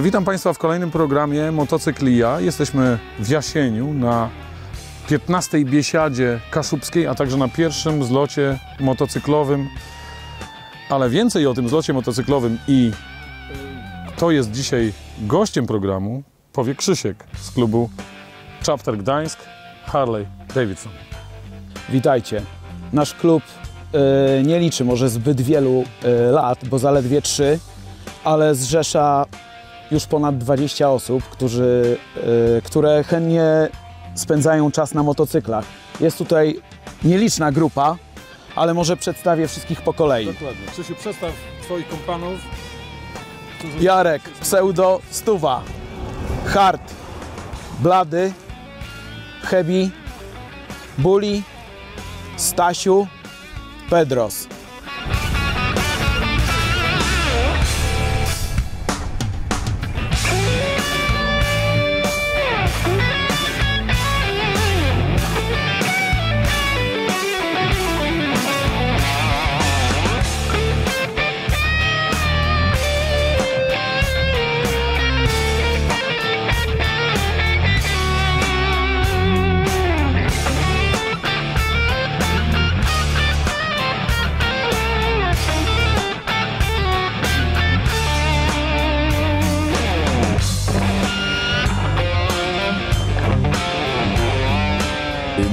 Witam Państwa w kolejnym programie Motocyklia. Jesteśmy w Jasieniu na 15. biesiadzie kaszubskiej, a także na pierwszym zlocie motocyklowym. Ale więcej o tym zlocie motocyklowym i kto jest dzisiaj gościem programu, powie Krzysiek z klubu Chapter Gdańsk Harley Davidson. Witajcie. Nasz klub nie liczy może zbyt wielu lat, bo zaledwie 3, ale zrzesza już ponad 20 osób, które chętnie spędzają czas na motocyklach. Jest tutaj nieliczna grupa, ale może przedstawię wszystkich po kolei. Dokładnie. Krzysiu, przedstaw Twoich kompanów. Jarek, pseudo Stuwa, Hard, Blady, Hebi, Buli, Stasiu, Pedros.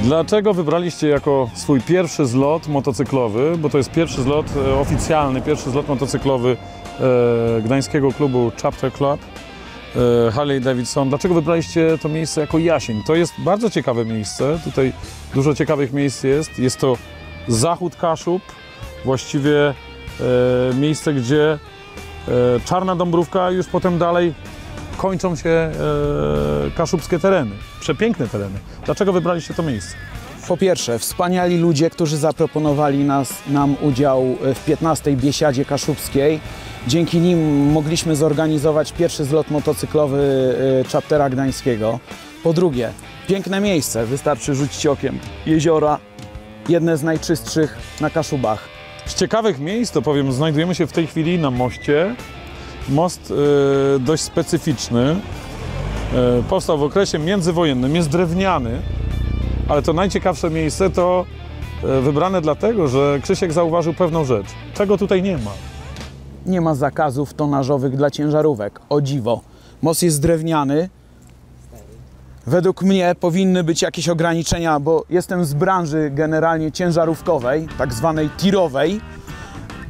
Dlaczego wybraliście jako swój pierwszy zlot motocyklowy, bo to jest pierwszy zlot oficjalny, pierwszy zlot motocyklowy gdańskiego klubu Chapter Club Harley Davidson. Dlaczego wybraliście to miejsce jako Jasień? To jest bardzo ciekawe miejsce, tutaj dużo ciekawych miejsc jest. Jest to zachód Kaszub, właściwie miejsce, gdzie Czarna Dąbrówka, już potem dalej kończą się kaszubskie tereny, przepiękne tereny. Dlaczego wybraliście to miejsce? Po pierwsze, wspaniali ludzie, którzy zaproponowali nam udział w 15. biesiadzie kaszubskiej. Dzięki nim mogliśmy zorganizować pierwszy zlot motocyklowy Chaptera Gdańskiego. Po drugie, piękne miejsce, wystarczy rzucić okiem. Jeziora, jedne z najczystszych na Kaszubach. Z ciekawych miejsc, to powiem, znajdujemy się w tej chwili na moście. Most dość specyficzny, powstał w okresie międzywojennym, jest drewniany, ale to najciekawsze miejsce to wybrane dlatego, że Krzysiek zauważył pewną rzecz, czego tutaj nie ma. Nie ma zakazów tonażowych dla ciężarówek, o dziwo. Most jest drewniany. Według mnie powinny być jakieś ograniczenia, bo jestem z branży generalnie ciężarówkowej, tak zwanej tirowej.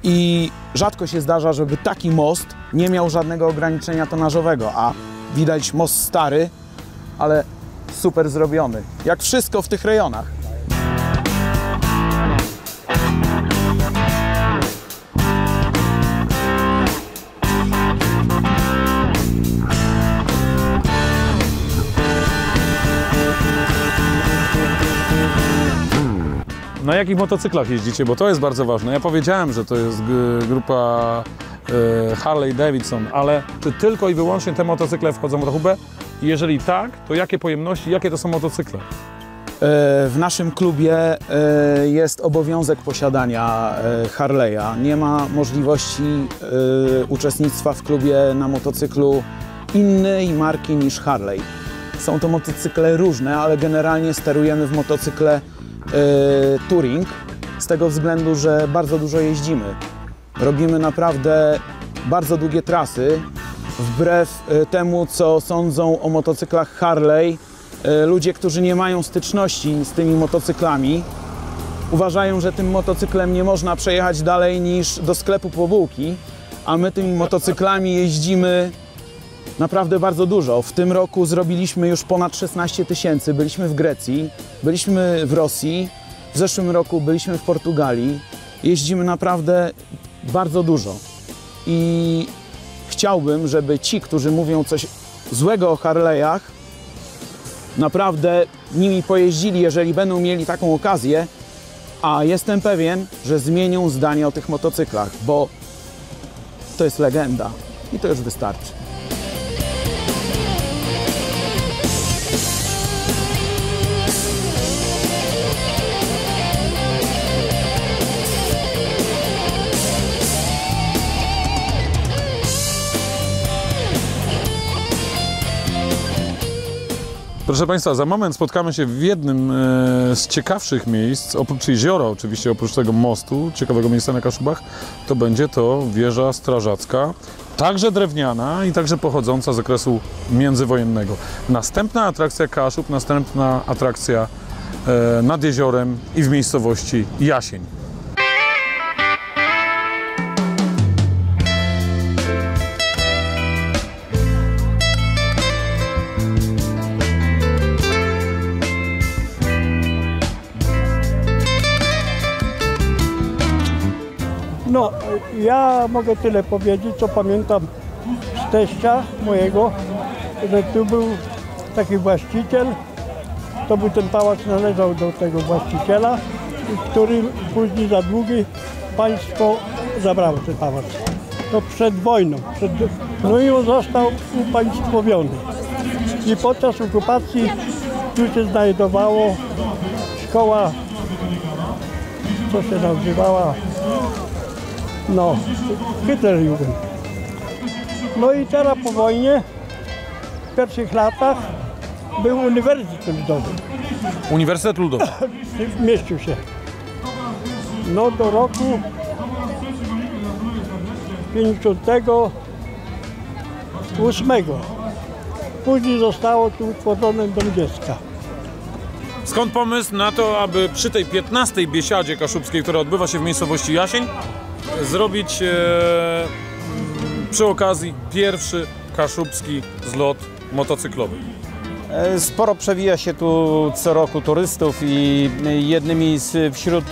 I rzadko się zdarza, żeby taki most nie miał żadnego ograniczenia tonażowego, a widać most stary, ale super zrobiony. Jak wszystko w tych rejonach. Na jakich motocyklach jeździcie? Bo to jest bardzo ważne. Ja powiedziałem, że to jest grupa Harley Davidson, ale czy tylko i wyłącznie te motocykle wchodzą w rachubę? I jeżeli tak, to jakie pojemności, jakie to są motocykle? W naszym klubie jest obowiązek posiadania Harley'a. Nie ma możliwości uczestnictwa w klubie na motocyklu innej marki niż Harley. Są to motocykle różne, ale generalnie sterujemy w motocykle touring, z tego względu, że bardzo dużo jeździmy. Robimy naprawdę bardzo długie trasy. Wbrew temu, co sądzą o motocyklach Harley, ludzie, którzy nie mają styczności z tymi motocyklami, uważają, że tym motocyklem nie można przejechać dalej niż do sklepu po bułki, a my tymi motocyklami jeździmy naprawdę bardzo dużo. W tym roku zrobiliśmy już ponad 16 000. Byliśmy w Grecji, byliśmy w Rosji, w zeszłym roku byliśmy w Portugalii. Jeździmy naprawdę bardzo dużo. I chciałbym, żeby ci, którzy mówią coś złego o Harley'ach, naprawdę nimi pojeździli, jeżeli będą mieli taką okazję, a jestem pewien, że zmienią zdanie o tych motocyklach, bo to jest legenda i to już wystarczy. Proszę Państwa, za moment spotkamy się w jednym z ciekawszych miejsc, oprócz jeziora oczywiście, oprócz tego mostu, ciekawego miejsca na Kaszubach, to będzie to wieża strażacka, także drewniana i także pochodząca z okresu międzywojennego. Następna atrakcja Kaszub, następna atrakcja nad jeziorem i w miejscowości Jasień. No, ja mogę tyle powiedzieć, co pamiętam z teścia mojego, że tu był taki właściciel, to był ten pałac, należał do tego właściciela, który później za długi państwo zabrało ten pałac. To przed wojną, no i on został upaństwowiony. I podczas okupacji tu się znajdowało szkoła, co się nazywała, no, Hitlerjugend. No i teraz po wojnie, w pierwszych latach, był Uniwersytet Ludowy. Uniwersytet Ludowy. Mieścił się. No do roku 58. Później zostało tu utworzone Dom Dziecka. Skąd pomysł na to, aby przy tej 15. biesiadzie kaszubskiej, która odbywa się w miejscowości Jasień, zrobić przy okazji pierwszy kaszubski zlot motocyklowy? Sporo przewija się tu co roku turystów i jednymi wśród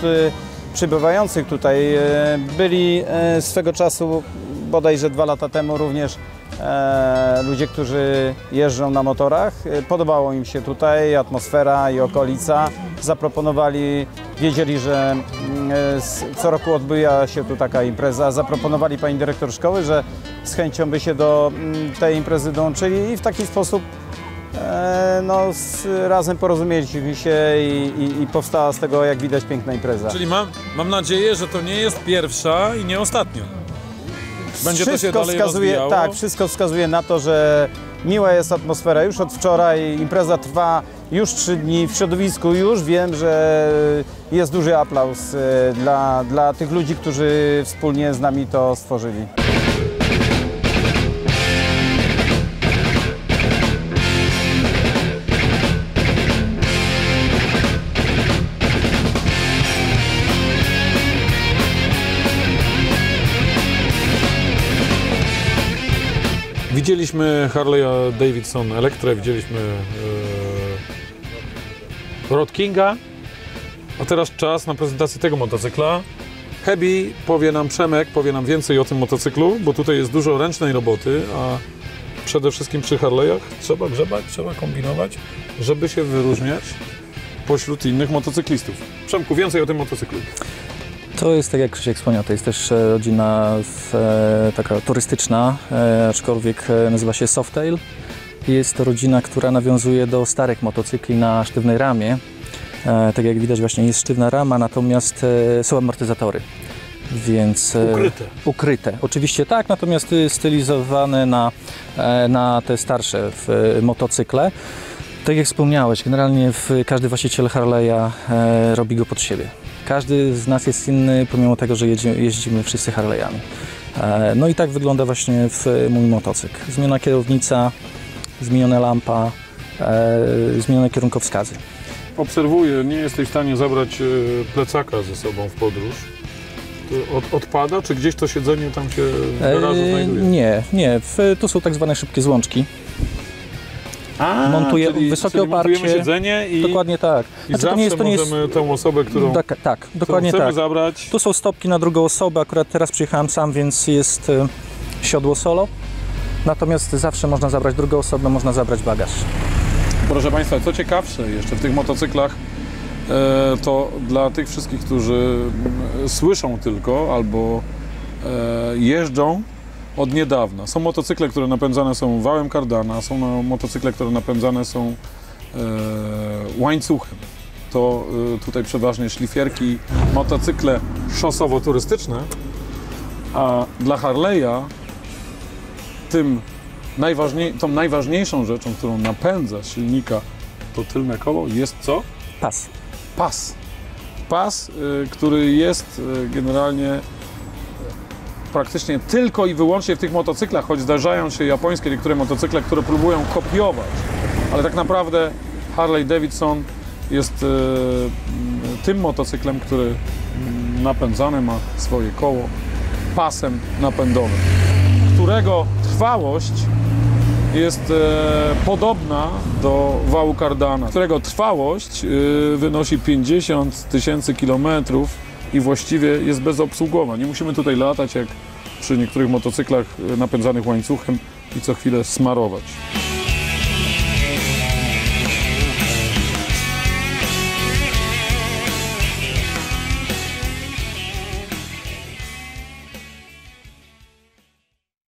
przybywających tutaj byli swego czasu, bodajże 2 lata temu również ludzie, którzy jeżdżą na motorach. Podobało im się tutaj atmosfera i okolica. Zaproponowali, wiedzieli, że co roku odbywa się tu taka impreza. Zaproponowali pani dyrektor szkoły, że z chęcią by się do tej imprezy dołączyli i w taki sposób no, razem porozumieliśmy się i powstała z tego, jak widać, piękna impreza. Czyli mam nadzieję, że to nie jest pierwsza i nie ostatnia. Będzie to się dalej rozwijało? Tak, wszystko wskazuje na to, że miła jest atmosfera już od wczoraj. Impreza trwa już 3 dni. W środowisku już wiem, że jest duży aplauz dla tych ludzi, którzy wspólnie z nami to stworzyli. Widzieliśmy Harley'a Davidson Electrę, widzieliśmy Road Kinga, a teraz czas na prezentację tego motocykla. Hebi Przemek powie nam więcej o tym motocyklu, bo tutaj jest dużo ręcznej roboty, a przede wszystkim przy Harley'ach trzeba grzebać, trzeba kombinować, żeby się wyróżniać pośród innych motocyklistów. Przemku, więcej o tym motocyklu. To jest, tak jak Krzysiek wspomniał, to jest też rodzina taka turystyczna, aczkolwiek nazywa się Softail. Jest to rodzina, która nawiązuje do starych motocykli na sztywnej ramie. Tak jak widać, właśnie jest sztywna rama, natomiast są amortyzatory. Więc ukryte. Oczywiście tak, natomiast stylizowane na te starsze motocykle. Tak jak wspomniałeś, generalnie każdy właściciel Harley'a robi go pod siebie. Każdy z nas jest inny, pomimo tego, że jeździmy wszyscy Harley'ami. No i tak wygląda właśnie mój motocykl. Zmieniona kierownica, zmieniona lampa, zmienione kierunkowskazy. Obserwuję, nie jesteś w stanie zabrać plecaka ze sobą w podróż. To odpada, czy gdzieś to siedzenie tam się wyrazu znajduje? Nie. Tu są tak zwane szybkie złączki. Montuję wysokie oparcie. Montujemy siedzenie i dokładnie tak. I zawsze możemy tę osobę, którą tak, dokładnie chcemy tak. zabrać. Tu są stopki na drugą osobę, akurat teraz przyjechałem sam, więc jest siodło solo. Natomiast zawsze można zabrać drugą osobę, można zabrać bagaż. Proszę Państwa, co ciekawsze jeszcze w tych motocyklach, to dla tych wszystkich, którzy słyszą tylko albo jeżdżą od niedawna. Są motocykle, które napędzane są wałem kardana, są motocykle, które napędzane są łańcuchem. To tutaj przeważnie szlifierki, motocykle szosowo-turystyczne, a dla Harley'a tą najważniejszą rzeczą, którą napędza silnika to tylne koło, jest co? Pas. Pas. Pas, który jest generalnie praktycznie tylko i wyłącznie w tych motocyklach, choć zdarzają się japońskie niektóre motocykle, które próbują kopiować, ale tak naprawdę Harley Davidson jest tym motocyklem, który napędzany ma swoje koło pasem napędowym, którego trwałość jest podobna do wału Cardana, którego trwałość wynosi 50 000 kilometrów i właściwie jest bezobsługowa. Nie musimy tutaj latać jak przy niektórych motocyklach napędzanych łańcuchem i co chwilę smarować.